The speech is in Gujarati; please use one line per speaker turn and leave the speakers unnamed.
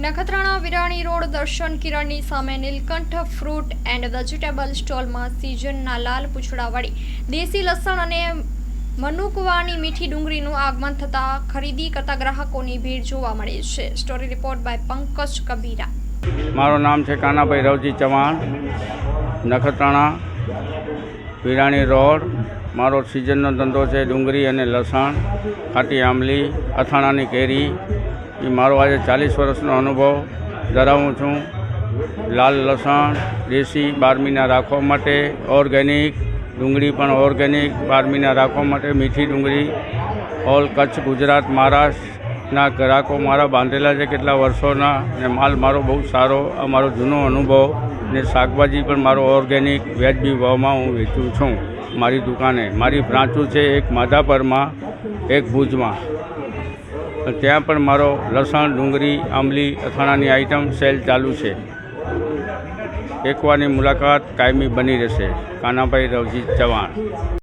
નખત્રાણા વિરાણી રોડ દર્શન કિરણની સામે નીલકંઠ ફ્રૂટ એન્ડ વેજીટેબલ સ્ટોલમાં સિઝનના લાલ પૂંછડાવાળી દેશી લસણ અને મનુકવાની મીઠી ડુંગળીનું આગમન થતાં ખરીદી કરતા ગ્રાહકોની ભીડ જોવા મળે છે। Story report by Pankaj Kabira.
મારું નામ છે કાનાભાઈ રવજી ચૌહાણ, નખત્રાણા વિરાણી રોડ। મારો સિઝનનો ધંધો છે ડુંગળી અને લસણ, ખાટી આંબલી, અથાણાની કેરી। એ મારો આજે 40 વર્ષનો અનુભવ ધરાવું છું। લાલ લસણ દેશી 12 મહિના રાખવા માટે, ઓર્ગેનિક ડુંગળી પણ ઓર્ગેનિક 12 મહિના રાખવા માટે, મીઠી ડુંગળી ઓલ કચ્છ, ગુજરાત, મહારાષ્ટ્રના ગ્રાહકો મારા બાંધેલા છે કેટલા વર્ષોના, ને માલ મારો બહુ સારો, આ મારો જૂનો અનુભવ। ને શાકભાજી પણ મારો ઓર્ગેનિક વ્યાજબી ભાવમાં હું વેચું છું મારી દુકાને। મારી બ્રાંચો છે એક માધાપરમાં, એક ભુજમાં। ત્યાં પણ મારો લસણ, ડુંગળી, આંબલી, અથાણાની આઈટમ સેલ ચાલુ છે। એકવારની મુલાકાત કાયમી બની રહેશે। કાનાભાઈ રવજી ચૌહાણ।